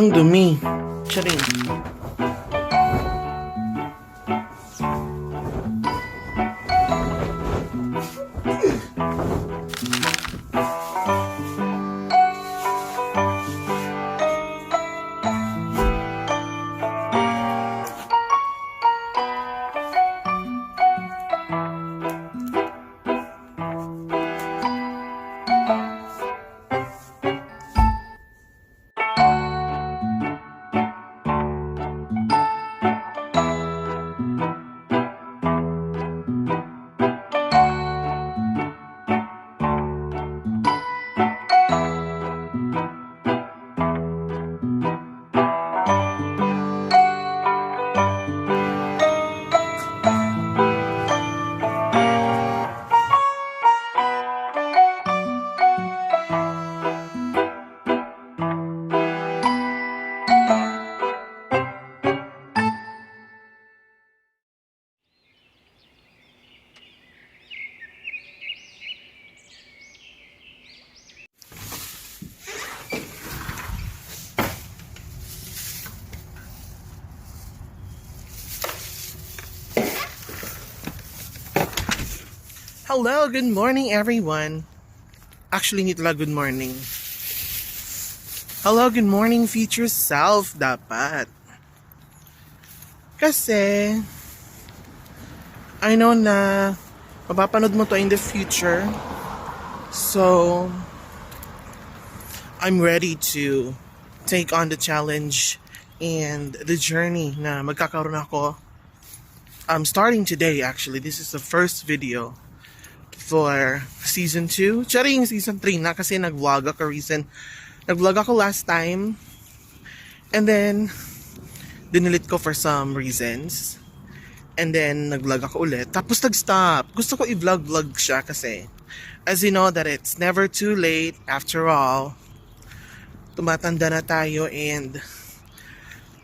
Ang dumi. Charing. Hello, good morning everyone. Actually, hindi talaga good morning. Hello, good morning future self dapat. Kasi, I know na mapapanood mo to in the future. So, I'm ready to take on the challenge and the journey na magkakaroon ako. I'm starting today actually. This is the first video for season 2. Charing, season 3 na kasi nag-vlog ako Nag-vlog ako last time. And then, dinilit ko for some reasons. And then, nag-vlog ako ulit. Tapos nag-stop. Gusto ko i-vlog siya kasi, as you know that it's never too late. After all, tumatanda na tayo and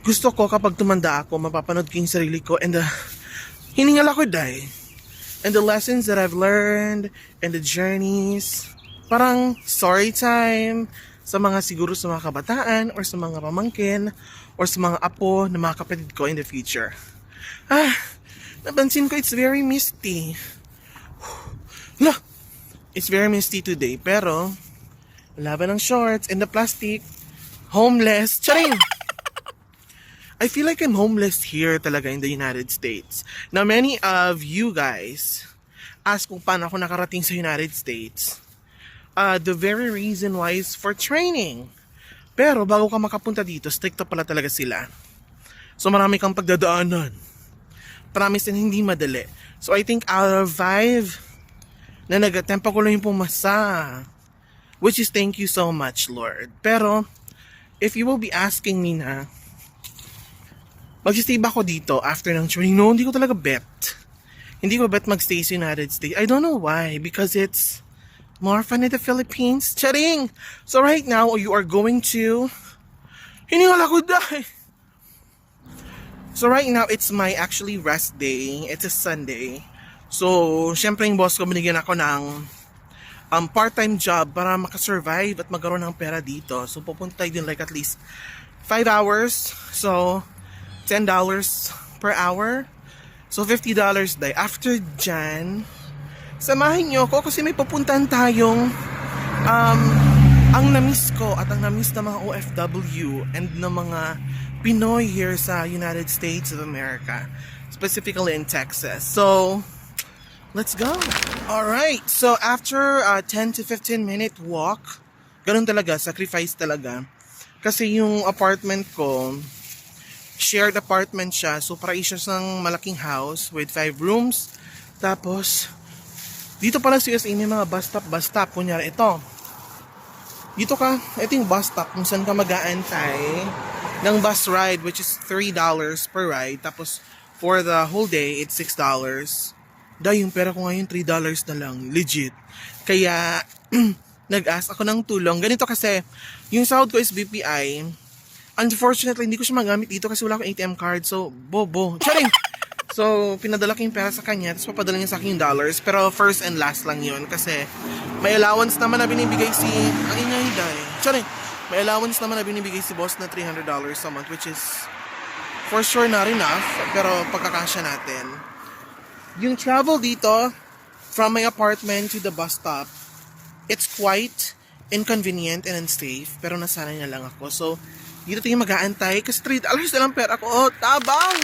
gusto ko kapag tumanda ako, mapapanood ko yung sarili ko and hiningal ako dahil. And the lessons that I've learned and the journeys, parang story time sa mga siguro sa mga kabataan or sa mga pamangkin or sa mga apo na mga kapatid ko in the future. Napansin ko it's very misty. Look, it's very misty today pero laban ng shorts and the plastic, homeless, charing! I feel like I'm homeless here talaga in the United States. Now, many of you guys ask kung paano ako nakarating sa United States. The very reason why is for training. Pero bago ka makapunta dito, stricto pala talaga sila. So marami kang pagdadaanan. Promise na hindi madali. So I think out of 5 na nag-attempt ako lang yung pumasa. Which is thank you so much, Lord. Pero, if you will be asking me na, magsistay ba ako dito after ng training? No, hindi ko talaga bet. Hindi ko bet magstay sa United States. I don't know why. Because it's more fun in the Philippines. Charing! So right now, you are going to... Hiningal ako dahil. So right now, it's my actually rest day. It's a Sunday. So, syempre yung boss ko, binigyan ako ng part-time job para makasurvive at magkaroon ng pera dito. So, pupunta din like at least 5 hours. So, $10 per hour. So, $50 day. After dyan, samahin nyo ako kasi may papuntahan tayong ang namiss ko at ang namiss ng mga OFW and ng mga Pinoy here sa United States of America. Specifically in Texas. So, let's go. Alright. So, after 10 to 15 minute walk, ganun talaga, sacrifice talaga. Kasi yung apartment ko, shared apartment siya. So, para siya ng malaking house with 5 rooms. Tapos, dito pala sa USA may mga bus stop. Kunyari, ito. Dito ka, ito yung bus stop kung saan ka mag-aantay ng bus ride which is $3 per ride. Tapos, for the whole day, it's $6. Dahil yung pera ko ngayon, $3 na lang. Legit. Kaya, nag-ask ako ng tulong. Ganito kasi, yung sahod ko is BPI. Unfortunately, hindi ko siya magamit dito kasi wala akong ATM card. So, bobo. Charing! So, pinadala ko yung pera sa kanya. Tapos papadala niya sa akin yung dollars. Pero first and last lang yun. Kasi may allowance naman na binibigay ang ingay dahil. Charing! May allowance naman na binibigay si boss na $300 a month, which is for sure not enough, pero pagkakasya natin. Yung travel dito, from my apartment to the bus stop, it's quite inconvenient and unsafe, pero nasanay na lang ako. So, dito tayo mag-aantay kasi $3 na lang pera ko. Oh, tabang!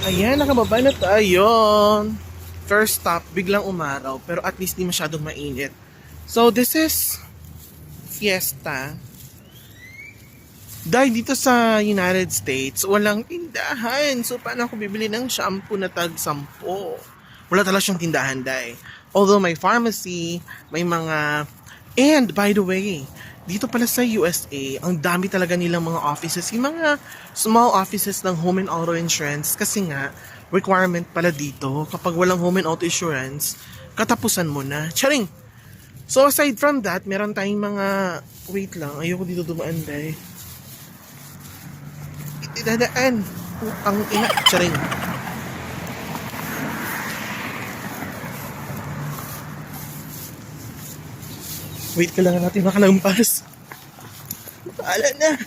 Ayan, nakababa na tayo. First stop, biglang umaraw, pero at least di masyadong mainit. So, this is Fiesta. Dahil dito sa United States, walang tindahan. So, paano ako bibili ng shampoo na tag-10? Wala talaga siyang tindahan, dahil. Although may pharmacy, may mga... And, by the way, dito pala sa USA, ang dami talaga nilang mga offices. Yung mga small offices ng home and auto insurance. Kasi nga, requirement pala dito, kapag walang home and auto insurance, katapusan mo na. Charing! So, aside from that, meron tayong mga... Wait lang, ayoko dito dumaan, dahil. Idadaan. Ang ina. Charing. Wait ka lang natin makalampas. Paala na.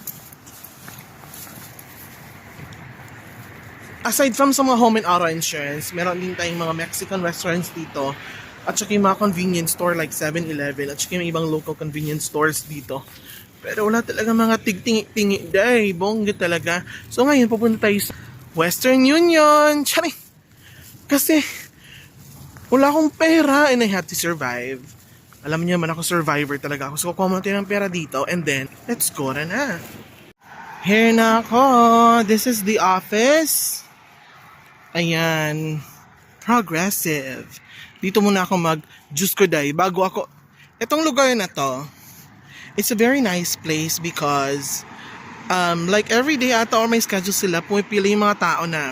Aside from sa mga home and auto insurance, meron din tayong mga Mexican restaurants dito. At saka yung mga convenience store like 7-Eleven. At saka yung ibang local convenience stores dito. Pero wala talaga mga tigtingi-tingi. Day, bongga talaga. So ngayon, pupunta tayo sa Western Union. Charing! Kasi, wala akong pera and I had to survive. Alam niyo man ako, survivor talaga ako. So, kukuha mo tayo ng pera dito and then, let's go na. Here na ako. This is the office. Ayan. Progressive. Dito muna ako mag-juice ko day. Bago ako, itong lugar na to, it's a very nice place because, like every day ata or may schedule sila, pumipili yung mga tao na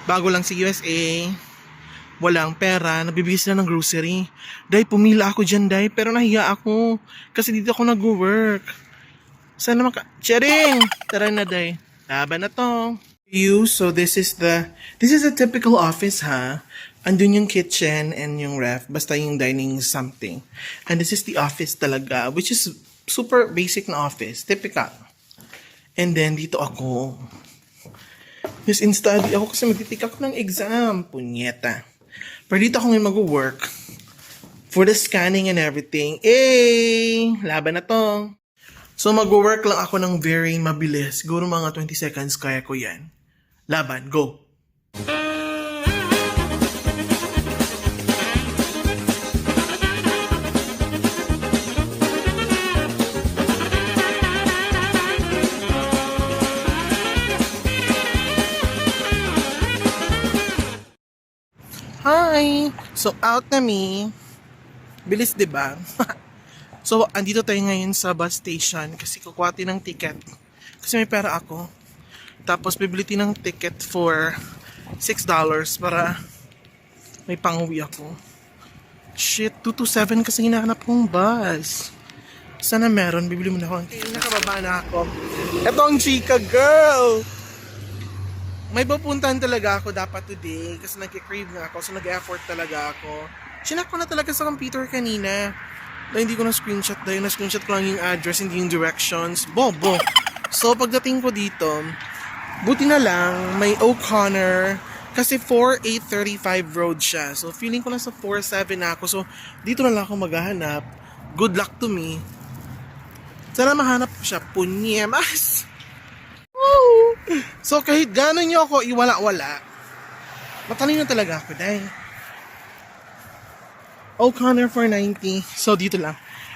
bago lang sa USA, walang pera, nabibigay sila ng grocery. Day, pumila ako dyan, day, pero nahiya ako. Kasi dito ako nag-work. Sana Charing! Tara na, day. Laban na to. So this is a typical office, ha? Andun yung kitchen and yung ref, basta yung dining something. And this is the office talaga, which is super basic na office, typical. And then, dito ako. Yes, in-study ako kasi magtitik ako ng exam. Punyeta. Pero dito ako ngayon mag-work for the scanning and everything. Laban na to. So mag-work lang ako ng very mabilis. Siguro mga 20 seconds kaya ko yan. Laban, go! Hi! So, out na me. Bilis, diba? So, andito tayo ngayon sa bus station kasi kukuha tayo ng ticket. Kasi may pera ako. Tapos, bibili tayo ng ticket for $6 para may pang-uwi ako. Shit, 227 kasi hinahanap kong bus. Sana meron, bibili mo na ako. Nakababa na ako. Ito ang chika, girl! May pupuntahan talaga ako dapat today kasi nag-crave nga ako, so nag-effort talaga ako. Chinak ko na talaga sa computer kanina. Dahil hindi ko na-screenshot dahil na-screenshot ko lang yung address, hindi yung directions. Bobo! So pagdating ko dito, buti na lang may O'Connor kasi 4835 road siya. So feeling ko na sa 47 na ako. So dito na lang ako maghahanap. Good luck to me. Sana mahanap ko siya. Punyemas! So kahit gano'n nyo ako iwala-wala, matalino talaga ako dahil O'Connor 490. So dito lang,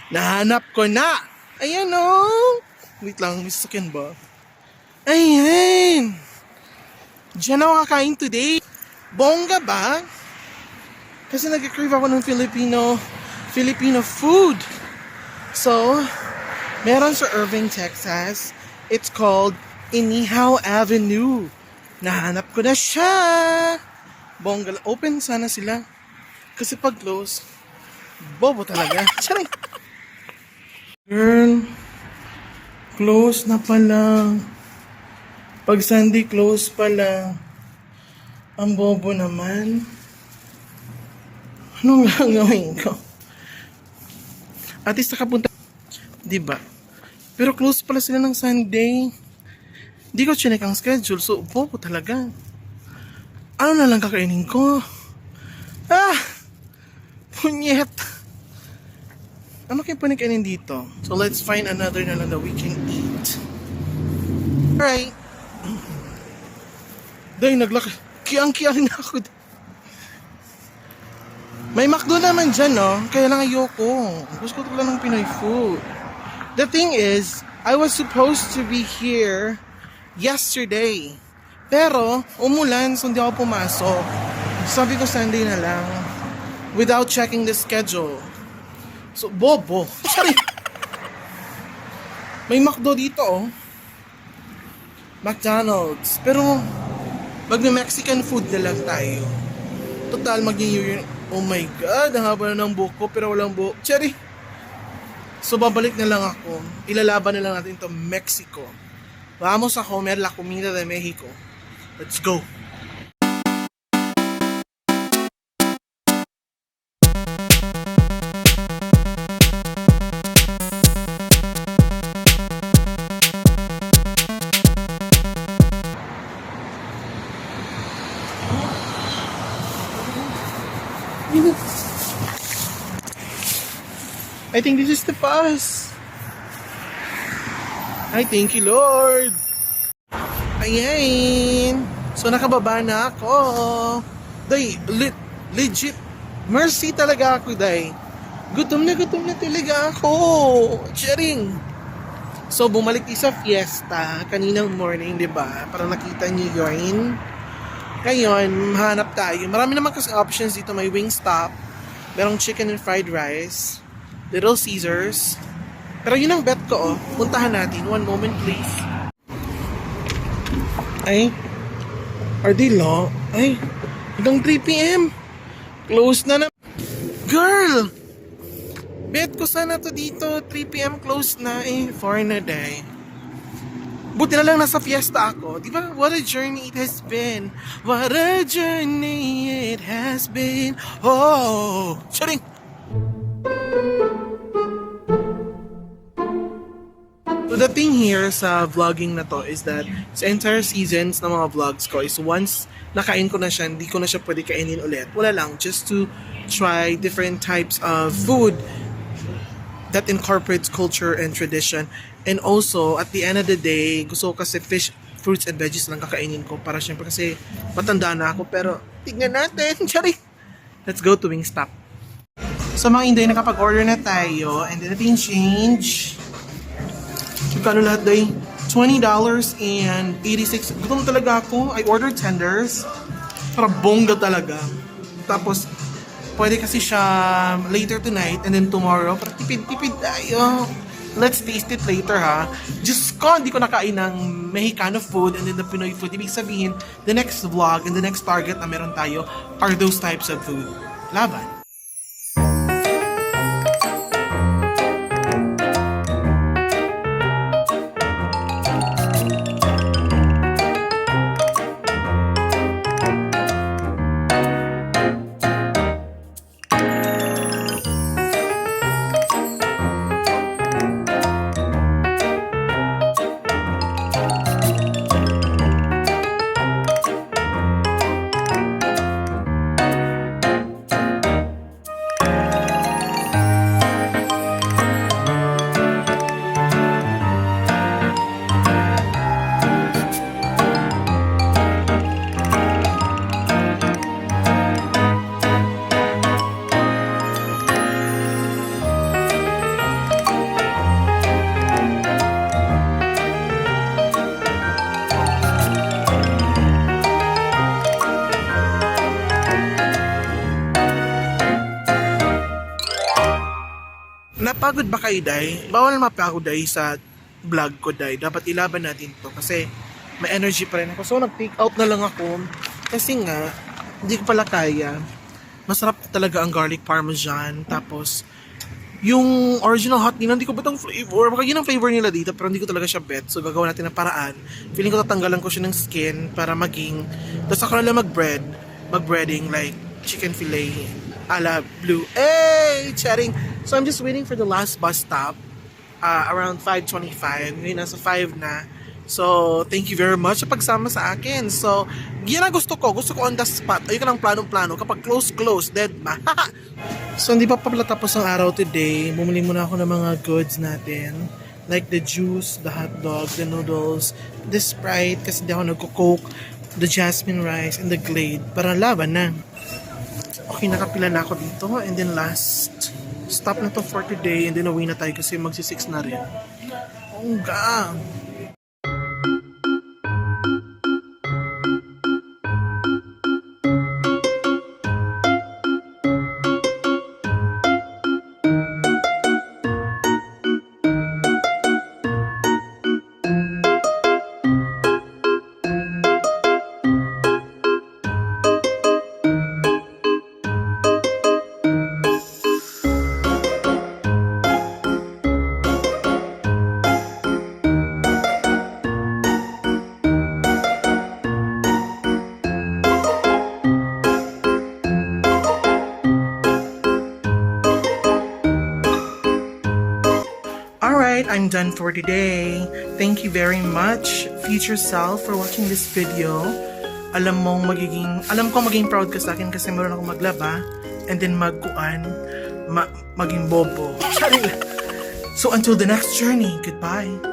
nahanap ko na. Ayan o. Wait lang, may sasakyan ba? Ayan. Diyan ako kakain today. Bongga ba? Kasi nag-crave ako ng Filipino food. So, meron sa Irving, Texas. It's called Inihaw Avenue. Nahanap ko na siya. Bongga. Open sana sila. Kasi pag close, bobo talaga. Charing. Girl, close na pala. Pag Sunday, close pala. Ang bobo naman. Anong gagawin ko? At least nakapunta. Diba? Pero close pala sila ng Sunday. Di ko chinek ang schedule. So, bobo talaga. Ano na lang kakainin ko? Ah! Punyet! Ano kayo panikainin dito? So, let's find another na lang that we can eat. Alright. Day, naglaki. Kiyang-kiyang na ako. May McDo naman dyan, no? Kaya lang ayoko. Gusto ko lang ng Pinoy food. The thing is, I was supposed to be here yesterday. Pero, umulan, so hindi ako pumasok. Sabi ko Sunday na lang. Without checking the schedule. So, bobo. Sorry. May McDo dito, oh. McDonald's. Pero, mag-Mexican food na lang tayo. Total, mag-New Year. Oh my God, ang haba na ng buhok ko pero walang buhok. Cherry! So, babalik na lang ako. Ilalaban na lang natin ito, Mexico. Vamos a comer la comida de Mexico. Let's go! I think this is the bus. I thank you, Lord. Ayan. So, nakababa na ako. Day, legit. Mercy talaga ako, day. Gutom na talaga ako. Sharing. So, bumalik sa fiesta kaninang morning, di ba? Para nakita niyo yun. Ngayon, hanap tayo. Marami naman kasi options dito. May Wingstop. Merong chicken and fried rice. Little Caesars. Pero yun ang bet ko, oh. Puntahan natin. One moment, please. Ay. Are they long? Ay. Hanggang 3 p.m. Close na. Girl! Bet ko sana to dito. 3 p.m. close na eh. For na day. Buti na lang nasa fiesta ako. Di ba? What a journey it has been. What a journey it has been. Oh! Sharing! So the thing here sa vlogging na to is that sa entire seasons ng mga vlogs ko is once nakain ko na siya, hindi ko na siya pwede kainin ulit. Wala lang, just to try different types of food that incorporates culture and tradition. And also, at the end of the day, gusto ko kasi fish, fruits and veggies lang kakainin ko para syempre kasi matanda na ako. Pero tignan natin, sorry. Let's go to Wingstop. So mga Inday, nakapag-order na tayo and then natin change. Kano lahat day? $20.86. Gutom talaga ako. I ordered tenders. Para bongga talaga. Tapos, pwede kasi siya later tonight and then tomorrow. Para tipid-tipid tayo. Let's taste it later, ha. Diyos ko, hindi ko nakain ng Mexicano food and then the Pinoy food. Ibig sabihin, the next vlog and the next target na meron tayo are those types of food. Laban. Pagod ba kayo, Day? Bawal mapagod, Day, sa vlog ko, Day. Dapat ilaban natin to kasi may energy pa rin ako. So, nag-take out na lang ako kasi nga, hindi ko pala kaya. Masarap talaga ang garlic parmesan. Tapos, yung original hot nila, hindi ko ba itong flavor? Baka yun ang flavor nila dito, pero hindi ko talaga siya bet. So, gagawa natin ng paraan. Feeling ko tatanggalan ko siya ng skin para maging, tapos ako na lang mag-breading, like chicken fillet a la blue. Hey! Chatting! So, I'm just waiting for the last bus stop. Around 5:25. Ngayon, nasa 5 na. So, thank you very much sa pagsama sa akin. So, yan ang gusto ko. Gusto ko on the spot. Ayun ka ng plano-plano. Kapag close, dead ma. So, hindi pa pala tapos ang araw today. Bumili muna ako ng mga goods natin. Like the juice, the hot dog, the noodles, the Sprite, kasi di ako nagko-coke, the jasmine rice, and the Glade. Para laban na. Okay, nakapila na ako dito. And then last stop na to for today. And then uwi na tayo kasi magsi-6 na rin. Oh, gang! Alright, I'm done for today. Thank you very much, future self, for watching this video. Alam ko maging proud ka sa akin kasi meron akong maglaba and then maging bobo. So until the next journey, goodbye.